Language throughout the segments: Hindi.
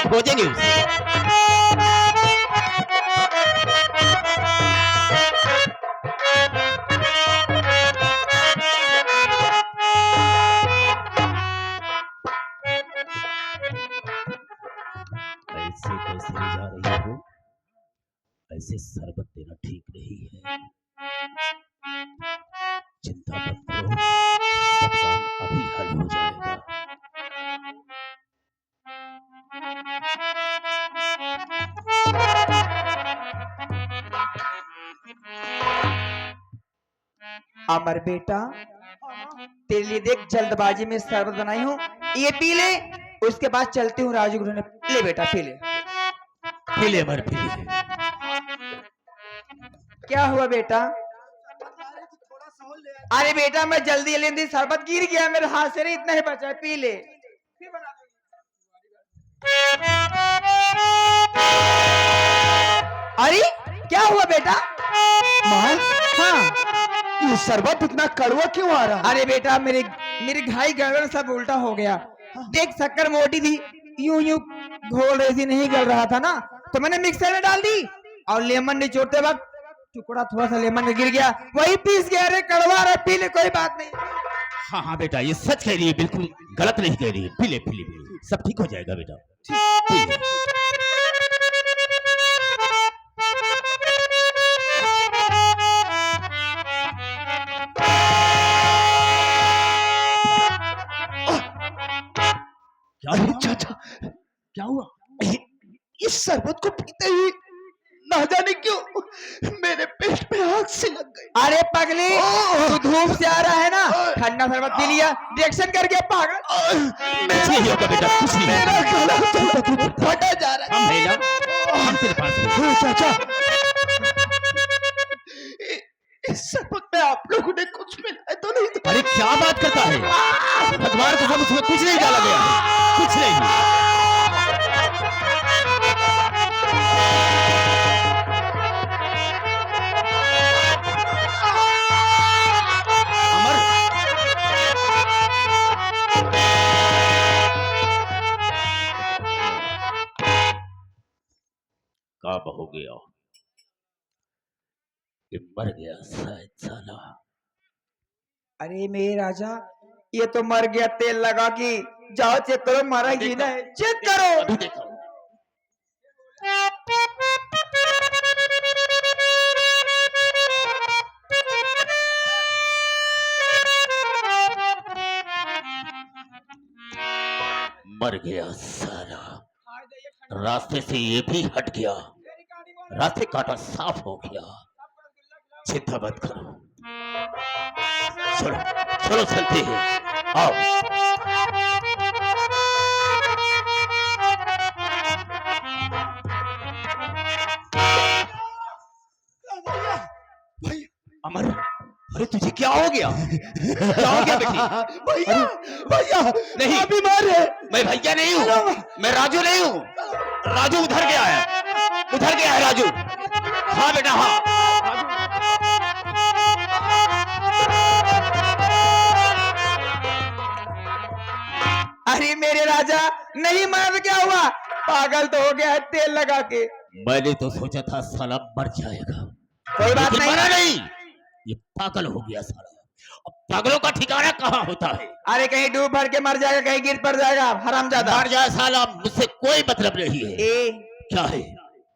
खोजेंगे उसे। ऐसे कैसे जा रही हो? ऐसे शरबत देना ठीक नहीं है। चिंता मत करो, सब काम अभी हल हो जाएगा। अमर बेटा, तेरे लिए देख जल्दबाजी में शरबत बनाई हूँ, ये पी ले। उसके बाद चलती हूँ राजगुरु ने। ले बेटा पी ले। पीले भर पीले। क्या हुआ बेटा? अरे बेटा मैं जल्दी लेंदी, शरबत गिर गया मेरे हाथ से, नहीं इतना ही बचा है, पी ले। अरे क्या हुआ बेटा? माँ, हाँ ये शरबत इतना कड़वा क्यों आ रहा? अरे बेटा मेरी घाई गड़बड़ सब उल्टा हो गया। देख शक्कर मोटी थी, यूं यूं घोल रही थी, नहीं गल रहा था ना, तो मैंने मिक्सर में डाल दी और लेमन निचोड़ते वक्त टुकड़ा थोड़ा सा लेमन में गिर गया, वही पीस गया। अरे कड़वा रहा, पी ले, कोई बात नहीं। हाँ हाँ बेटा, ये सच कह रही है, बिल्कुल गलत नहीं कह रही है। पीले पीले पीले, सब ठीक हो जाएगा बेटा। पीले। क्या अरे हुआ? चाचा, क्या हुआ? इस शरबत को पीते ही ना जाने क्यों मेरे पेट में आग से लग गई। अरे पगली, तू धूप से आ रहा है ना, ठंडा शरबत पी लिया, रिएक्शन कर गया पागल। कुछ नहीं होगा बेटा, कुछ नहीं होगा। मेरा गला तो फटा जा रहा हम है ना, हम तेरे पास हैं। है। चाचा, इस शरबत में आप लोगों ने कुछ मिलाया तो नहीं था? अरे क्या बात करता है? भगवान कसम, उसमें कुछ नहीं डाला गया है, कुछ नहीं। अमर, काम हो गया, ये मर गया शायद साला। अरे मेरे राजा, ये तो मर गया तेल लगा के। जाओ चेक करो, मारा ही ना है, चेक करो। अभी देखो। मर गया साला, रास्ते से ये भी हट गया, रास्ते काटा साफ हो गया। चिंता मत करो, चलो चलो चलते हैं, आओ। अमर, अरे तुझे क्या हो गया? क्या हो गया बेटी? भैया, भैया नहीं, आप बीमार है। मैं भैया नहीं हूँ, मैं राजू नहीं हूँ। राजू उधर गया है, उधर गया है राजू। हाँ बेटा, हाँ। अरे मेरे राजा, नहीं मारा तो क्या हुआ? पागल तो हो गया है तेल लगा के। मैंने तो सोचा था साला मर जाएगा, कोई बात लेकिन नहीं। मरा नहीं, ये पागल हो गया साला। अब पागलों का ठिकाना कहाँ होता है? अरे कहीं डूब भर के मर जाएगा, कहीं गिर पड़ जाएगा, हरामजादा। मर जाए साला, मुझसे कोई मतलब नहीं है। ए, क्या है?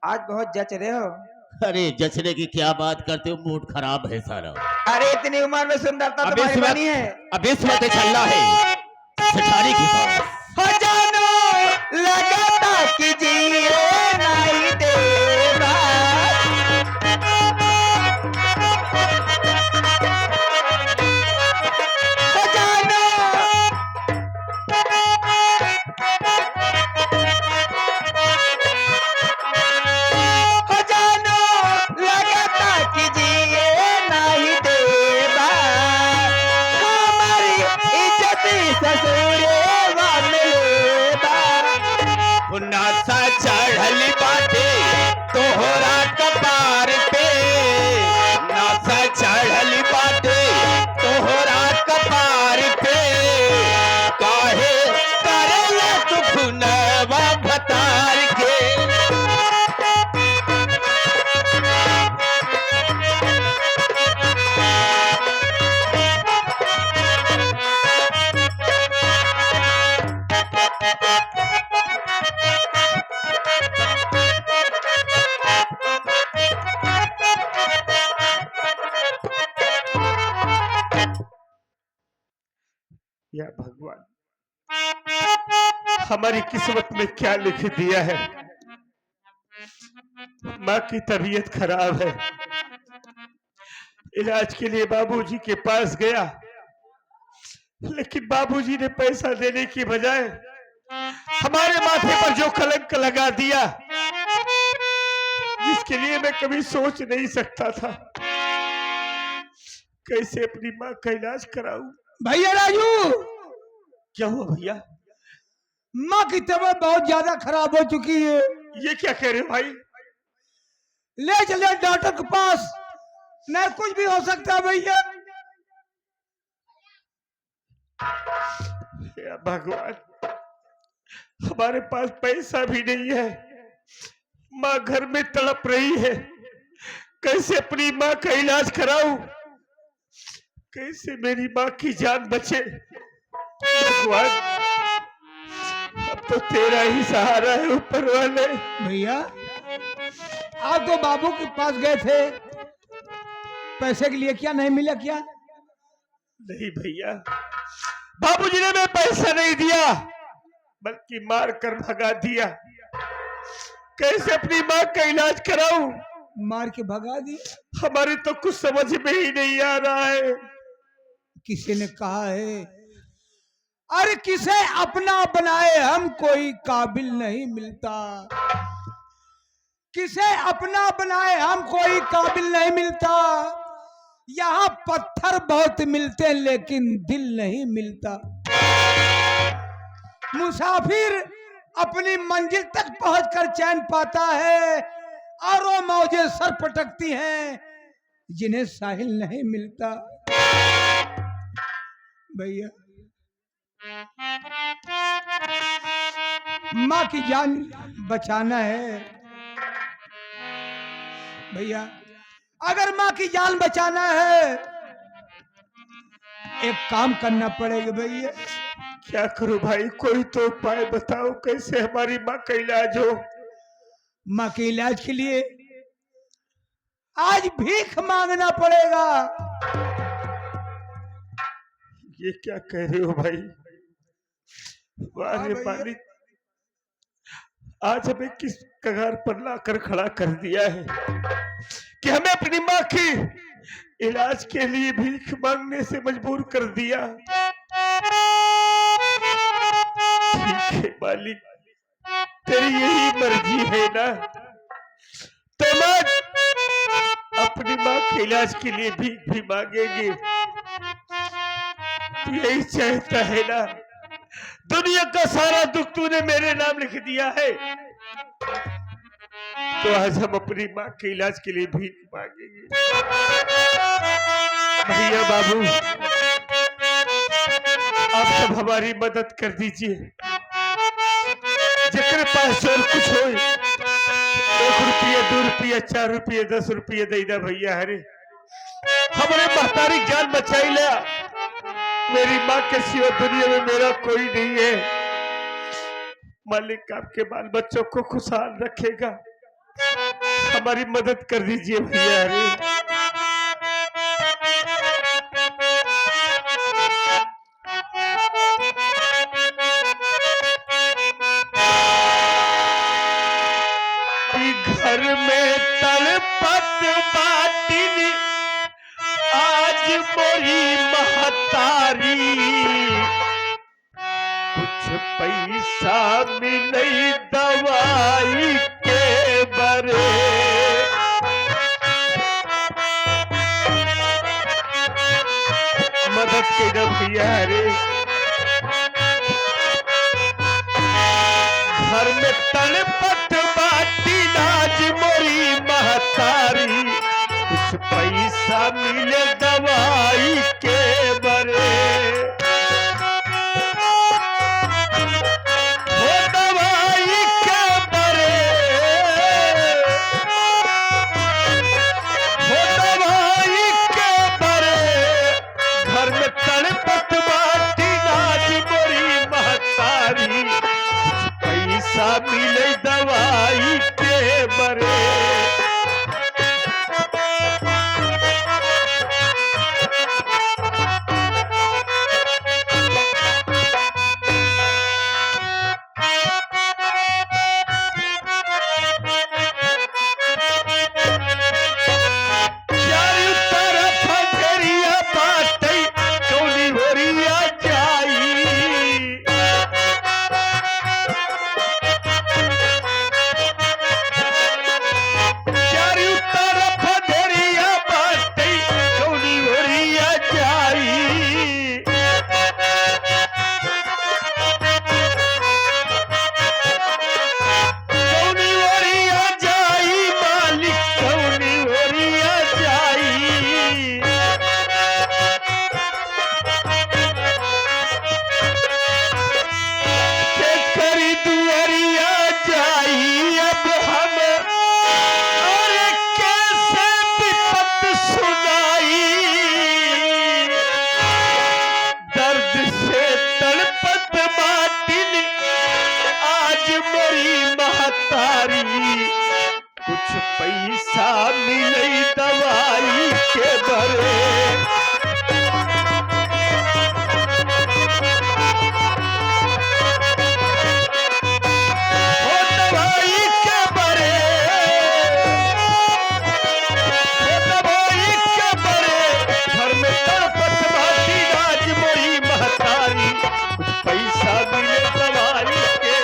आज बहुत जच रहे हो। अरे जचने की क्या बात करते हो, मूड खराब है सारा। अरे इतनी उम्र में सुंदरता अभी तुम्हारी सुबह- बनी है। अब इस वक्त चलना है सेठानी के पास। हो जानो लगाता कि जिए नहीं देगा। हो जानो हो जानो लगाता कि जिए नहीं देगा। हमारी इज्जत ससुरे नासा चढ़ल बाटे तोहरा कपार पे, नासा चढ़ल बाटे तोहरा कपार पे, काहे करेला तू खुनवा भता हमारी किस्मत में क्या लिख दिया है। माँ की तबीयत खराब है, इलाज के लिए बाबूजी के पास गया, लेकिन बाबूजी ने पैसा देने की बजाय हमारे माथे पर जो कलंक लगा दिया, जिसके लिए मैं कभी सोच नहीं सकता था। कैसे अपनी माँ का इलाज कराऊं। भैया राजू, क्या हुआ भैया? माँ की तबीयत बहुत ज्यादा खराब हो चुकी है। ये क्या कह रहे हो भाई? ले चले डॉक्टर के पास, नहीं कुछ भी हो सकता है भैया। या भगवान, हमारे पास पैसा भी नहीं है, माँ घर में तड़प रही है, कैसे अपनी माँ का इलाज कराऊं, कैसे मेरी माँ की जान बचे। भगवान, अब तो तेरा ही सहारा है ऊपर वाले। भैया आप तो बाबू के पास गए थे पैसे के लिए, क्या नहीं मिला क्या? नहीं भैया, बाबूजी ने मैं पैसा नहीं दिया, बल्कि मार कर भगा दिया। कैसे अपनी माँ का इलाज कराऊं? मार के भगा दी? हमारे तो कुछ समझ में ही नहीं आ रहा है। किसी ने कहा है, अरे किसे अपना बनाए हम कोई काबिल नहीं मिलता, किसे अपना बनाए हम कोई काबिल नहीं मिलता। यहाँ पत्थर बहुत मिलते हैं लेकिन दिल नहीं मिलता। मुसाफिर अपनी मंजिल तक पहुंचकर चैन पाता है, और वो मौजें सर पटकती हैं जिन्हें साहिल नहीं मिलता। भैया माँ की जान बचाना है भैया, अगर माँ की जान बचाना है एक काम करना पड़ेगा भैया। क्या करूं भाई, कोई तो उपाय बताओ, कैसे हमारी माँ का इलाज हो। माँ के इलाज के लिए आज भीख मांगना पड़ेगा। ये क्या कह रहे हो भाई? वारे मालिक, आज हमें किस कगार पर लाकर खड़ा कर दिया है कि हमें अपनी माँ की इलाज के लिए भीख मांगने से मजबूर कर दिया। ठीक है मालिक, तेरी यही मर्जी है ना, तो मैं अपनी माँ के इलाज के लिए भीख भी मांगेंगे। तू यही चाहता है ना, दुनिया का सारा दुख तूने मेरे नाम लिख दिया है, तो आज हम अपनी माँ के इलाज के लिए भीख मांगेंगे। भैया बाबू, आप सब हमारी मदद कर दीजिए। जिसके पास और कुछ हो, 1 रुपया 2 रुपया 4 रुपये 10 रुपये दे दा भैया। हरे हमारे महतारी जान बचाई लिया, मेरी माँ के सिवा दुनिया में मेरा कोई नहीं है। मालिक आपके बाल बच्चों को खुशहाल रखेगा, हमारी मदद कर दीजिए भैया। हरे घर में तड़पत बाटी आज मोरी महतारी, कुछ पैसा मिले दवाई के बरे। मदद के भैया। रे घर में तड़पत बाटी आज मोरी महतारी, कुछ पैसा मिले दवाई के बरे। वो दवाई के बरे, वो दवाई के बरे, घर में तड़पत बाटी आज मोरी महतारी, पैसा मिले दवाई के बरे। मोरी महतारी कुछ पैसा मिले दवाई के बरे ओ दवाई के बरे ओ दवाई के बरे घर में तड़पत बाटी आज मोरी महतारी कुछ पैसा मिले दवाई के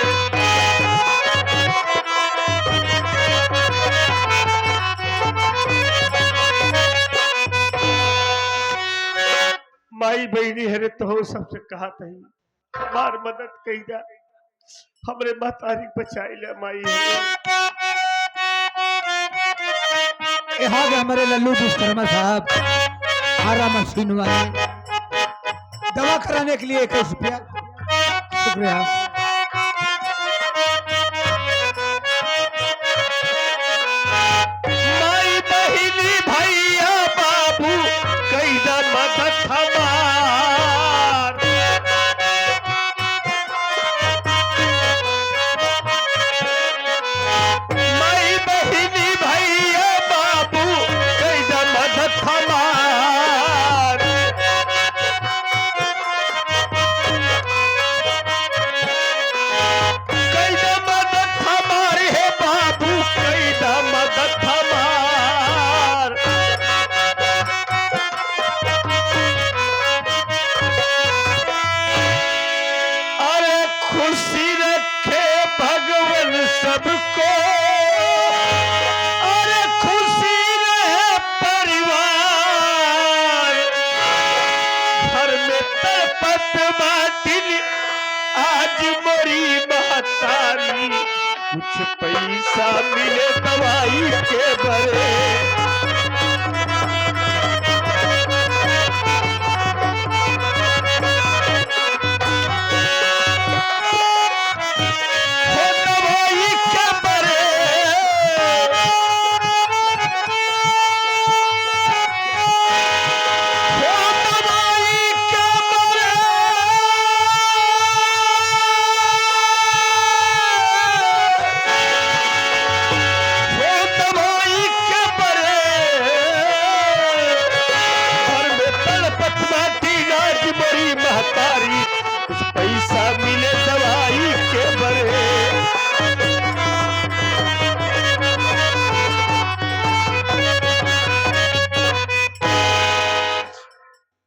माई बहनी हरे तो सबसे कहा तही हमार मदद कई जा हमरे महतारी बचाई ले माई यहाँ के हमारे लल्लू विश्वकर्मा साहब आरा मशीन वाले दवा कराने के लिए 21 रुपया शुक्रिया। माई बहनी भैया बाबू कई जा मदद हमार माई बहनी भैया बाबू कई जा मदद हमार कई जा मदद हमार है बाबू कई जा मदद हमार अरे खुशी रखे भगवान सबको अरे खुशी रहे परिवार घर में तड़पत बाटिन आज मोरी महतारी कुछ पैसा मिले दवाई के बरे हो दवाई के बरे हो दवाई के बरे हो दवाई के बरे घर में तड़पत बाटी आज मोरी महतारी कुछ पैसा मिले दवाई के बरे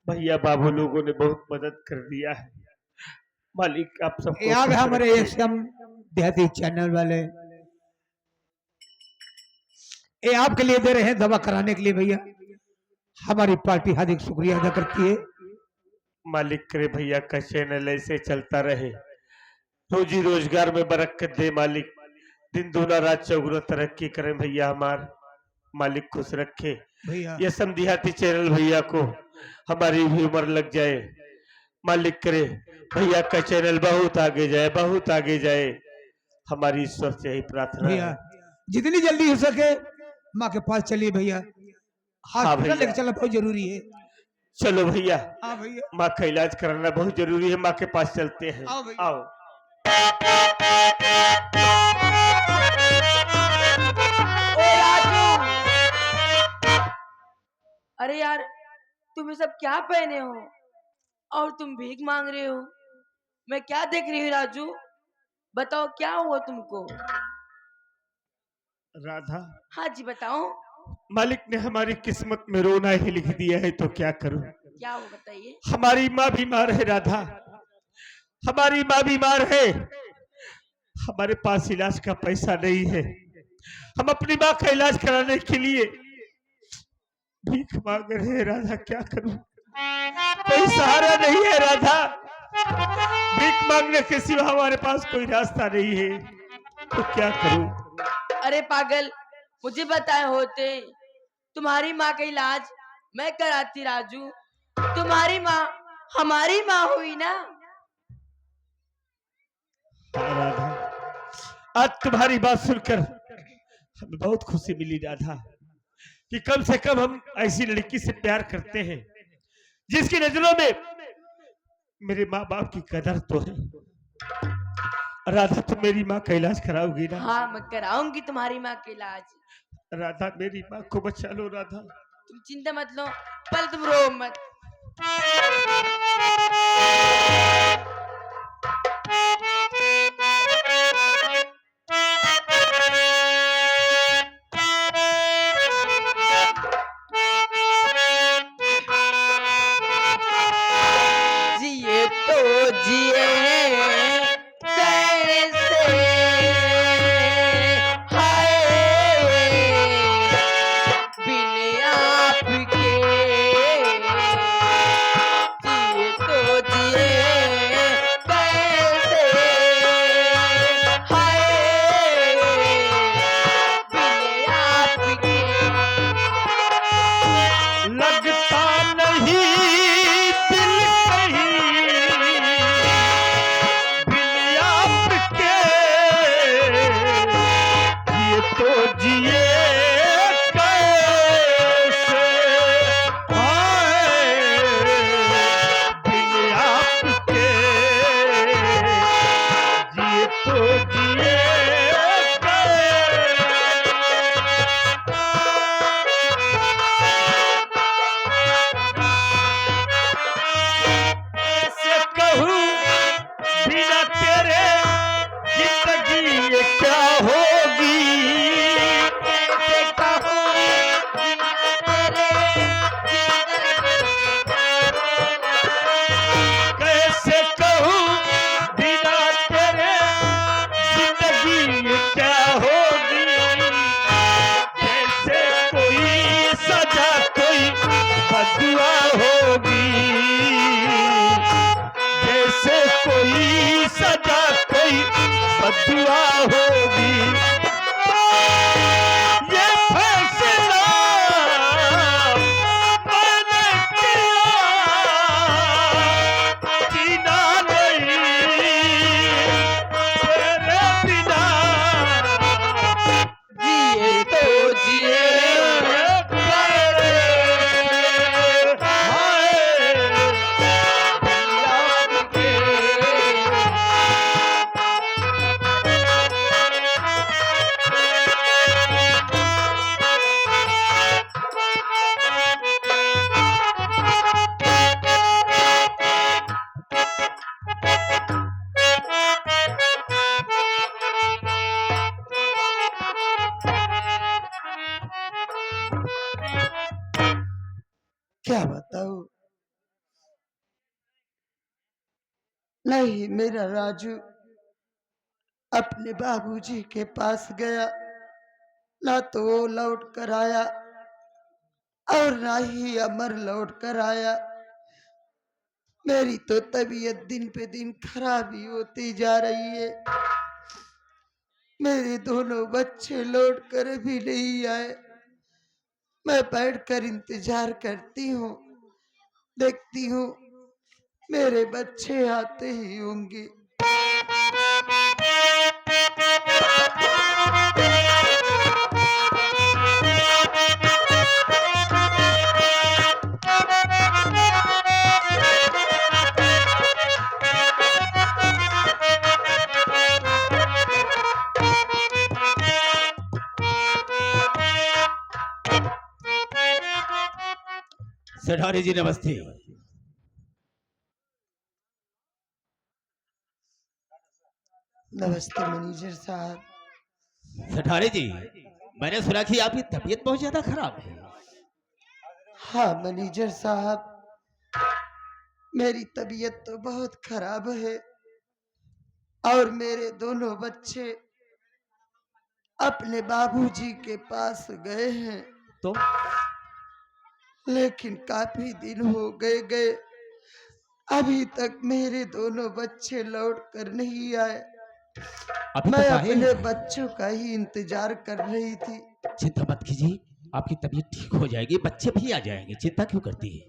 भैया बाबू लोगों ने बहुत मदद कर दिया है मालिक आप सबको यहाँ पे खुश हमारे रखे। एशियम देहाती चैनल वाले ये आपके लिए दे रहे हैं दवा कराने के लिए भैया। हमारी पार्टी हार्दिक शुक्रिया अदा करती है। मालिक करे भैया का चैनल ऐसे चलता रहे रोजी रोजगार में बरकत दे मालिक दिन दूना रात चौगुना तरक्की करें भैया हमार मालिक खुश रखे भैया ये समझियाती चैनल भैया को हमारी भी उम्र लग जाए मालिक करे भैया का चैनल बहुत आगे जाए हमारी ईश्वर से यही प्रार्थना भैया है। जितनी जल्दी हो सके माँ के पास चलिए भैया। हाँ हॉस्पिटल भैया। लेके चलना बहुत जरूरी है। चलो भैया हाँ भैया माँ का इलाज कराना बहुत जरूरी है माँ के पास चलते हैं आओ भैया। आओ ओ राजू, अरे यार तुम ये सब क्या पहने हो और तुम भीख मांग रहे हो। मैं क्या देख रही हूँ राजू, बताओ क्या हुआ तुमको। राधा हाँ जी बताओ मालिक ने हमारी किस्मत में रोना ही लिख दिया है तो क्या करूं। क्या हुआ बताइए। हमारी माँ बीमार है राधा हमारी माँ बीमार है हमारे पास इलाज का पैसा नहीं है हम अपनी माँ का इलाज कराने के लिए भीख मांग रहे हैं राधा क्या करूं कोई सहारा नहीं है राधा भीख मांगने के सिवा हमारे पास कोई रास्ता नहीं है तो क्या करूं। अरे पागल मुझे बताए होते तुम्हारी माँ का इलाज मैं कराती राजू। तुम्हारी माँ हमारी माँ हुई ना। हाँ राधा आज तुम्हारी बात सुनकर हमें बहुत खुशी मिली राधा कि कम से कम हम ऐसी लड़की से प्यार करते हैं जिसकी नजरों में मेरे माँ बाप की कदर तो है। राधा तुम मेरी माँ का इलाज कराओगी ना? हाँ, मैं कराऊंगी तुम्हारी माँ का इलाज। राधा मेरी माँ को बचा लो राधा। तुम चिंता मत लो, पर तुम रो मत। जिए तो जिए कैसे, हाय बिन आपके। जिए तो जिए कैसे, हाय बिन आपके। लगता नहीं दिल कहीं बिन आपके, ये तो जिए कैसे, हाय बिन आपके, ये तो जिए कैसे कहूँ बिना तेरे जिंदगी ये क्या होगी। कैसे कहूँ कैसे कहूँ बिना तेरे जिंदगी ये क्या होगी। जैसे कोई सजा कोई बदुआ होगी, जैसे कोई सजा कोई बदुआ होगी। ये फैसला मैंने किया, जीना नहीं तेरे बिना। जिए तो जिए कैसे, हाय आपके। क्या बताऊं? नहीं, मेरा राजू अपने बाबूजी के पास गया, ना तो वो लौट कर आया और ना ही अमर लौट कर आया। मेरी तो तबीयत दिन पे दिन खराब ही होती जा रही है। मेरे दोनों बच्चे लौट कर भी नहीं आए। मैं बैठकर इंतजार करती हूँ, देखती हूँ मेरे बच्चे आते ही होंगे। सेठानी जी नमस्ते। नमस्ते मैनेजर साहब। सेठानी जी, मैंने सुना कि आपकी तबीयत बहुत ज्यादा खराब है। हाँ मैनेजर साहब, मेरी तबीयत तो बहुत खराब है और मेरे दोनों बच्चे अपने बाबूजी के पास गए हैं, तो लेकिन काफी दिन हो गए अभी तक मेरे दोनों बच्चे लौट कर नहीं आए। अभी मैं तक आए अपने नहीं? बच्चों का ही इंतजार कर रही थी। चिंता मत कीजिए, आपकी तबीयत ठीक हो जाएगी, बच्चे भी आ जाएंगे, चिंता क्यों करती है?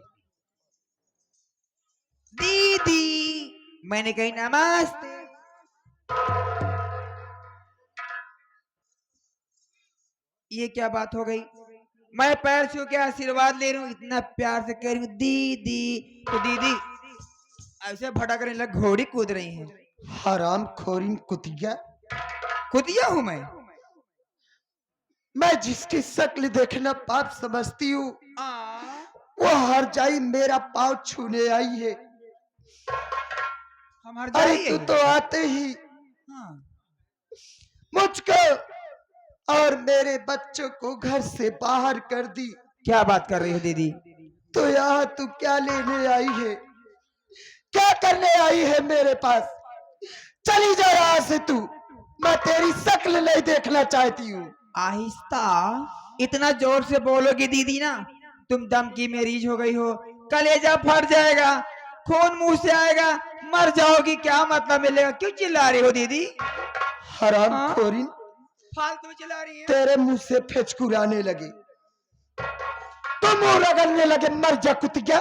दीदी मैंने कही नमस्ते। ये क्या बात हो गई? मैं पैर छू के आशीर्वाद ले रही हूँ, इतना प्यार से कह रही हूँ दीदी, तो दीदी ऐसे भटक रही, लग घोड़ी कूद रही है। हराम खोरीन कुतिया, खुदिया हूँ मैं जिसकी शक्ल देखना पाप समझती हूँ मैं। वो हर जाई मेरा पाँव छूने आई है। हमार अरे जाइए। तू तो आते ही हाँ। मुझको और मेरे बच्चों को घर से बाहर कर दी। क्या बात कर रही हो दीदी? तो यहाँ तू क्या लेने आई है, क्या करने आई है मेरे पास? चली जा यहाँ से तू, मैं तेरी शक्ल नहीं देखना चाहती हूँ। आहिस्ता, इतना जोर से बोलोगी दीदी ना, तुम दम की मरीज हो गई हो, कलेजा फट जाएगा, खून मुंह से आएगा, मर जाओगी, क्या मतलब मिलेगा? क्यों चिल्ला रही हो दीदी? हराम हाँ? खोरीन, फालतू में चिल्ला रही है। तेरे मुंह से फेचकुराने लगे, तुम मुंह रगड़ने लगे, मर जा कुतिया,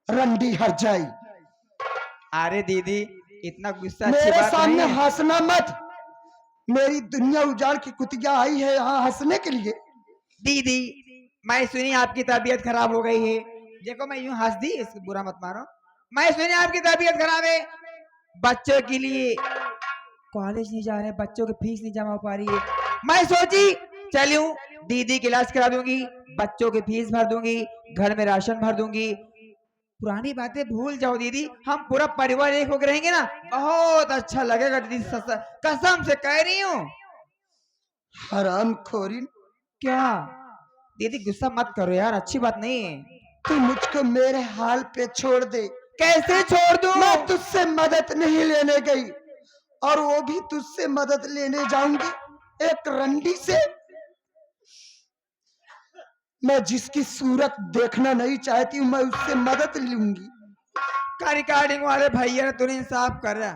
रंडी हर जाई। अरे दीदी, इतना गुस्सा अच्छी मेरे बात सामने नहीं है। हंसना मत, मेरी दुनिया उजाड़ की कुतिया आई है यहाँ हंसने के लिए। दीदी, मैं सुनी आपकी तबीयत खराब हो गई है। देखो मैं यूं हंस दी, इसको बुरा मत मारो। मैं सुनी आपकी तबीयत खराब है, बच्चों के लिए कॉलेज नहीं जा रहे, बच्चों की फीस नहीं जमा हो पा रही है। मैं सोची चलूं दीदी की इलाज करा दूंगी, बच्चों की फीस भर दूंगी, घर में राशन भर दूंगी। पुरानी बातें भूल जाओ दीदी, हम पूरा परिवार एक होकर रहेंगे ना, बहुत अच्छा लगेगा दीदी, कसम से कह रही हूँ। हराम खोरीन, क्या दीदी, गुस्सा मत करो यार, अच्छी बात नहीं है। तू मुझको मेरे हाल पे छोड़ दे। कैसे छोड़ दूं? मैं तुझसे मदद नहीं लेने गई, और वो भी तुझसे मदद लेने जाऊंगी एक रंडी से। मैं जिसकी सूरत देखना नहीं चाहती हूँ, मैं उससे मदद लूंगी। का रिकॉर्डिंग वाले भैया ने तूने इंसाफ कर रहा,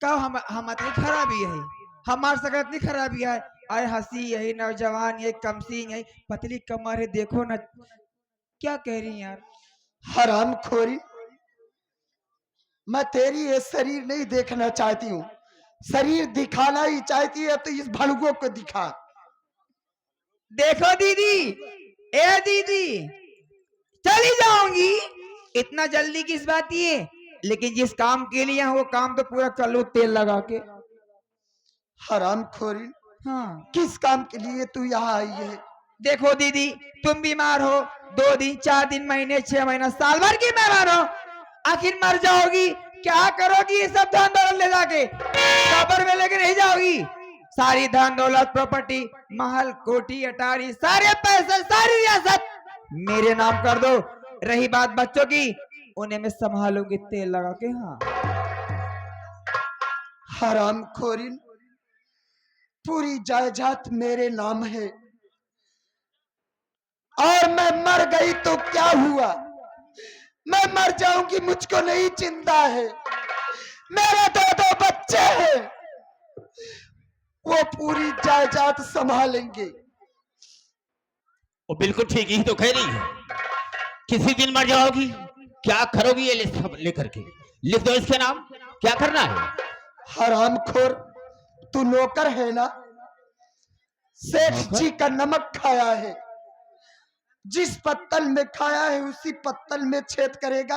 कब हम इतनी खराबी है, हमारे संग इतनी खराबी है। अरे हंसी यही, नौजवान यही, कमसीन यही, पतली कमर है, देखो ना, क्या कह रही हैं यार? हराम खोरी, मैं तेरी ये शरीर नहीं देखना चाहती हूँ, शरीर दिखाना ही चाहती है तो इस भड़ुओं को दिखा। देखो दीदी, ए दीदी, चली जाऊंगी, इतना जल्दी किस बात की है? लेकिन जिस काम के लिए वो काम तो पूरा कर लो तेल लगा के। हराम खोरी, हाँ, किस काम के लिए तू यहाँ आई है? देखो दीदी, तुम बीमार हो, 2 दिन 4 दिन महीने 6 महीना साल भर की बीमार हो, आखिर मर जाओगी, क्या करोगी? ये सब धन दौलत ले जाके कब्र में लेके नहीं जाओगी? सारी धन दौलत, प्रॉपर्टी, महल, कोठी, अटारी, सारे पैसे, सारी रियासत मेरे नाम कर दो। रही बात बच्चों की, उन्हें मैं संभालूंगी तेल लगा के। हाँ, हराम खोरी, पूरी जायदाद मेरे नाम है, और मैं मर गई तो क्या हुआ? मैं मर जाऊंगी, मुझको नहीं चिंता है, मेरे 2 बच्चे हैं, वो पूरी जायदाद संभालेंगे। वो बिल्कुल ठीक ही तो कह रही है, किसी दिन मर जाओगी, क्या करोगी? ये लिस्ट लेकर के लिख दो इसके नाम, क्या करना है? हराम खोर, तू नौकर है ना? सेठ नौकर? जी का नमक खाया है, जिस पत्तल में खाया है उसी पत्तल में छेद करेगा।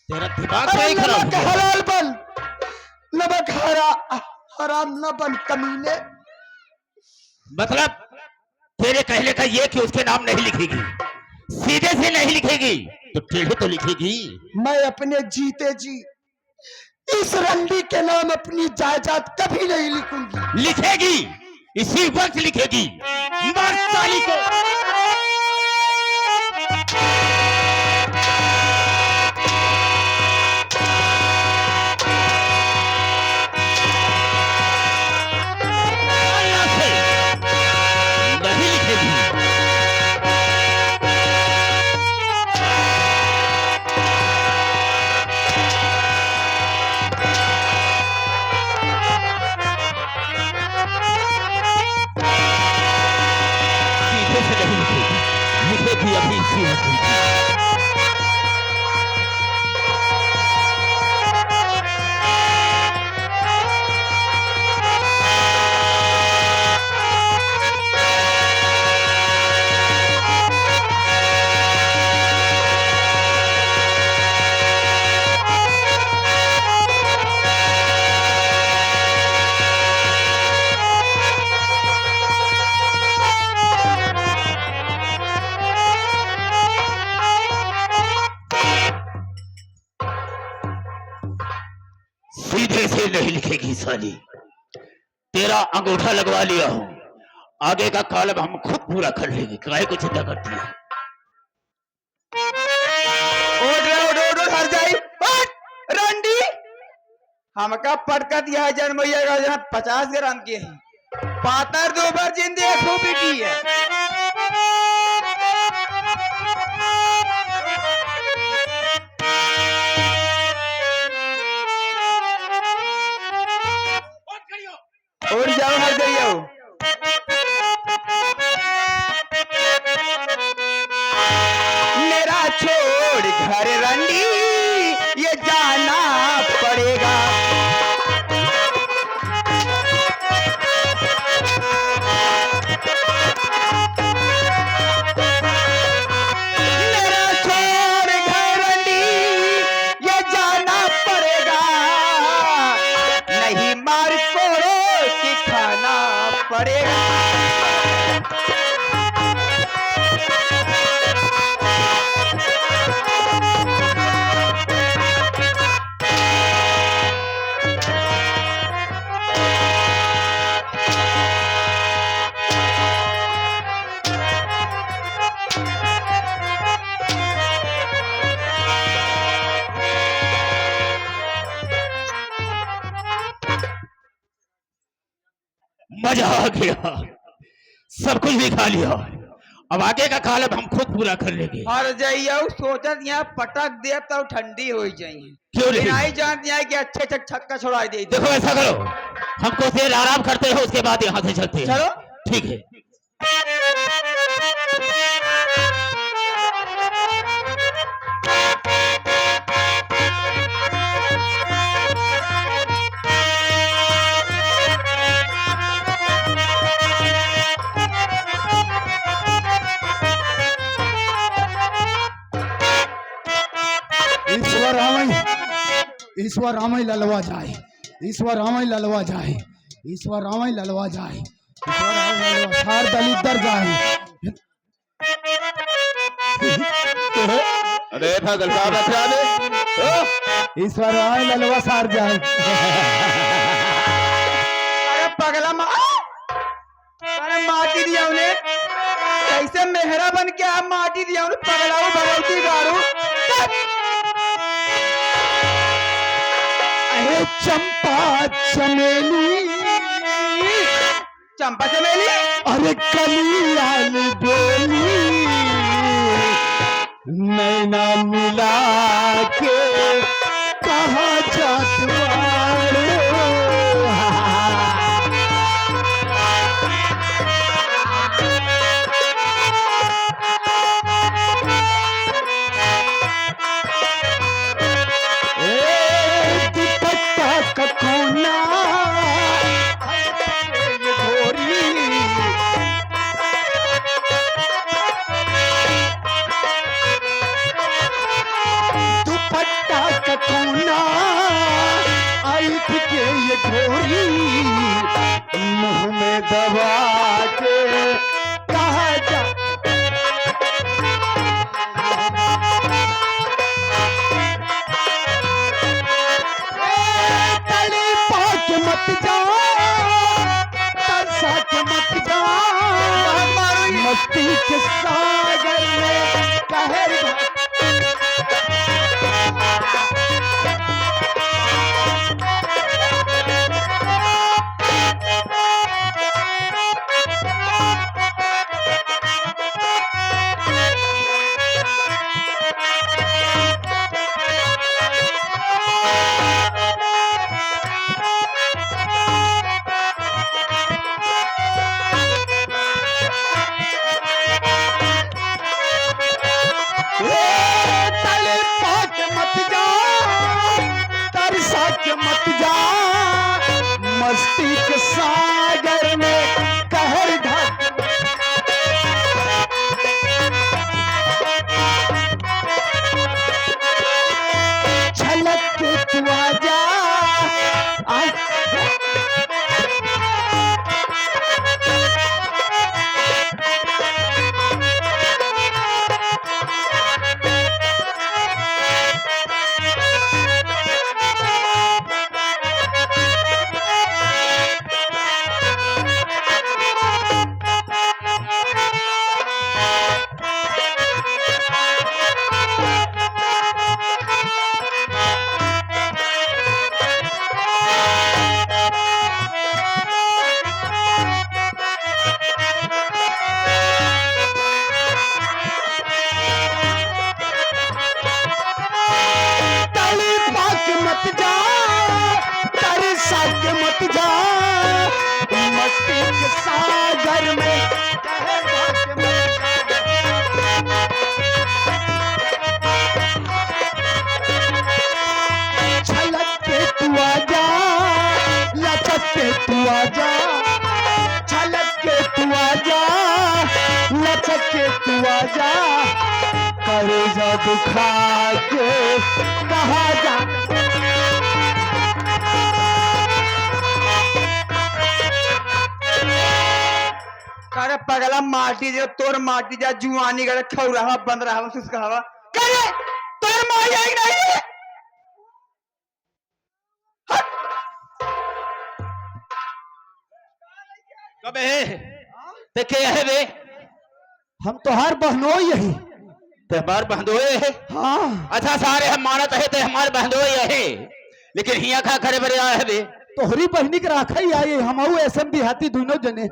तेरा दिमाग अरे नहीं खराब हो नमक गया? हलाल बन, नमक हराम न बन कमीने। मतलब तेरे कहने का ये कि उसके नाम नहीं लिखेगी, सीधे से नहीं लिखेगी तो टेढ़े तो लिखेगी। मैं अपने जीते जी इस रंडी के नाम अपनी जायदाद कभी नहीं लिखूंगी। लिखेगी, इसी वक्त लिखेगी, मार साली को। यहाँ से नहीं लिखेगी। सीधे से नहीं लिखेगी, लिखेगी अभी इसी वक्त लिखेगी। देखेगी साली, तेरा अंगूठा लगवा लिया हूं, आगे का कॉलम हम खुद पूरा कर लेंगे, काहे को चिंता करती है? ओड हर जाई रंडी हमका पटका दिया है जनमैया का जहाँ 50 ग्राम के है पातर दोबर जिंदे खूब बिटी है। और जाओ हर जाइयो मेरा छोड़ घर रंडी ये जाना पड़ेगा। मेरा छोड़ घर रंडी ये जाना पड़ेगा, नहीं मार कोड़ो की खाना पड़ेगा। मजा आ गया, सब कुछ भी खा लिया, अब आगे का कॉलम हम खुद पूरा कर लेंगे। हर जाइयो सोचत यहाँ पटक दे तो ठंडी हो जाइए, क्यों नहीं? नहीं जानती है कि अच्छे से छक्का छोड़ा दे। देखो ऐसा करो, हम कुछ देर आराम करते हो, उसके बाद यहाँ से चलते हैं। चलो ठीक है। ईश्वर रामई ललवा जाए, ईश्वर रामई ललवा जाए, ईश्वर रामई ललवा जाए, ईश्वर रामई ललवा सार दलितर जाए। अरे पागल बाबा ईश्वर रामई ललवा सार जाए। अरे पगला अरे माटी दिया उन्हें, कैसे मेहरा बन के आप माटी दिया उन्हें पगलाऊ भगवती गारू। अरे चंपा चमेली, चंपा चमेली, अरे कलियाल बेली, नैना मिला के कहा जात वाले। घोरी मुंह में दबा के कहा जा। तले पाक मत जा, तरसा के मत जा, मस्ती के सागर में कहर ए आजा, छलक के तू आजा, लचक के तू आजा, कलेजा दुखा के कहा जा। अरे पगला माटी जो तोर माटी जा जुआनी करे खौरा हवा बंद रहा उसका हवा करे तोर माई आई नहीं कबे ते के है बे? हम तो हर बहनोई यही। ते हमार बहनोए है। हाँ अच्छा सारे हम मानत है ते हमार बहनोए है, लेकिन हिया खा खरे बरे आए है बे। तोहरी बहनी के राखा ही आई, हम ऐसा देहाती दोनों जने।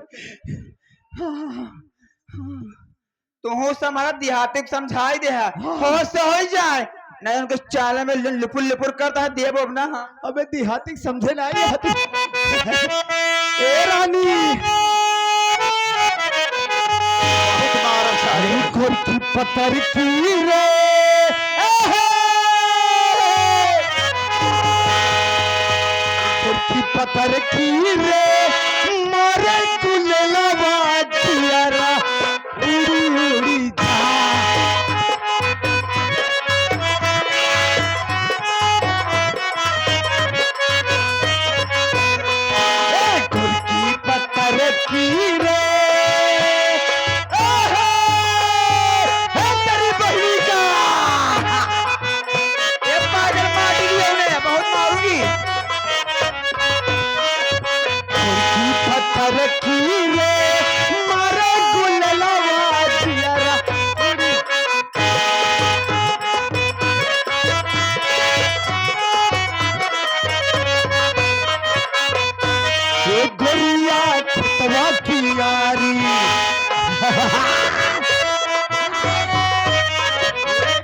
तो हो से हमारा देहाती को समझाई दे है होश से हो जाए नहीं उनके चाले में लिपुर लिपुर करता है देव अपना। हाँ अबे देहाती समझे ना ए रानी गोर की पत्थर की रे गोर की पत्थर की रे मारे कुलवा दियारा उड़ी उड़ी जा। गोर की पत्थर की रे ये पागल माटी की है बहुत मारूंगी। पत्थर की रे मारे गुललवा दियारा ये गोरिया खतवा की यारी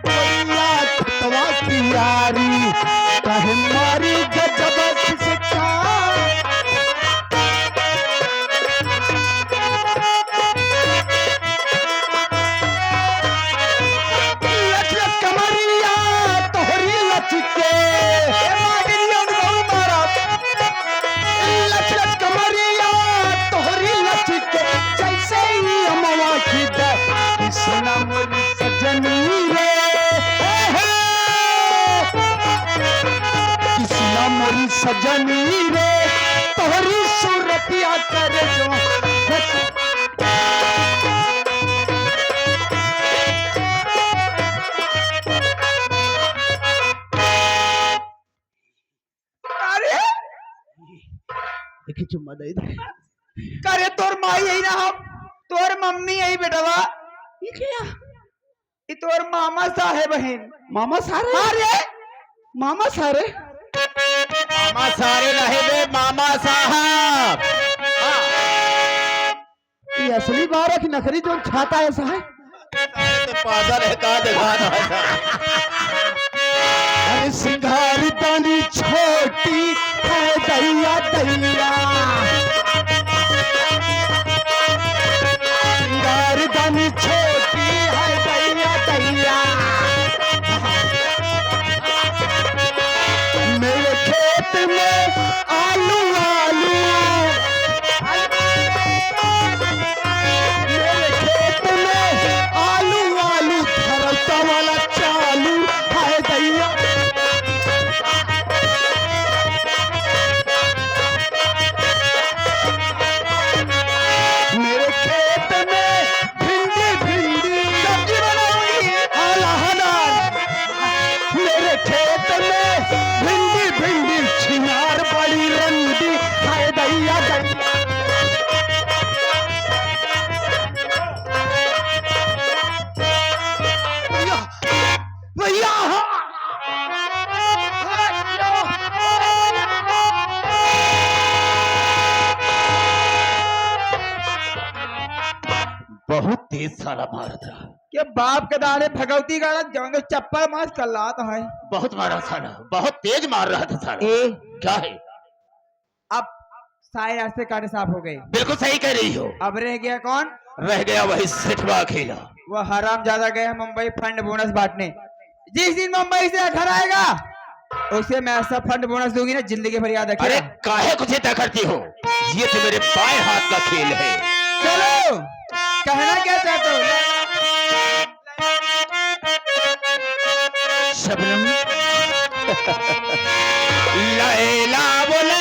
गोरिया खतवा की यारी कहे मारी गजब सिखा। कमरिया तोहरी लचके लचक कमरिया तोहरी लचके जैसे ही अमवा की दे कृष्णा मोरी सजनी रे कृष्णा मोरी सजनी रे तोहरी सूरतिया करे जो अरे देखी चुम्मा दे दे। करे तोर माई यही ना हम तोर मम्मी यही बेटवा ये क्या ये तोर मामा साहेब बहन मामा सारे अरे मामा सारे मामा सारे रहे बे मामा साहब। ये असली बार है कि नखरी जो छाता ऐसा है। तो पागल है का दिखाना है। अरे सिंगार दानी छोटी है दैया दैया सिंगार दानी छोटी है दैया दैया मेरे खेत में आलू आलू मेरे खेत में आलू आलू धरता वाला चालू है दैया मेरे खेत में भिंडी भिंडी सब्जी बनाऊंगी आला हनार मेरे खेत में भिंडी भिंडी छिनार बड़ी रंडी हाय दैया दैया भैया बहुत तेज साला मारत रहा, के बाप के दाने भगवती गाड़ा जंग चप्पल मार कर लाता है। बहुत मारा साला, बहुत तेज मार रहा था साला। ए क्या है? अब सारे रास्ते काटे साफ हो गए। बिल्कुल सही कह रही हो। अब रह गया कौन? रह गया वही सिटवा खेला। वह हराम ज्यादा गया मुंबई फंड बोनस बांटने। जिस दिन मुंबई से घर आएगा उसे मैं ऐसा फंड बोनस दूंगी ना, जिंदगी भर याद अरे रखेगा। काहे को चिंता करती हो, ये तो मेरे बाएं हाथ का खेल है। चलो, कहना क्या चाहते हो? शबनम लैला बोले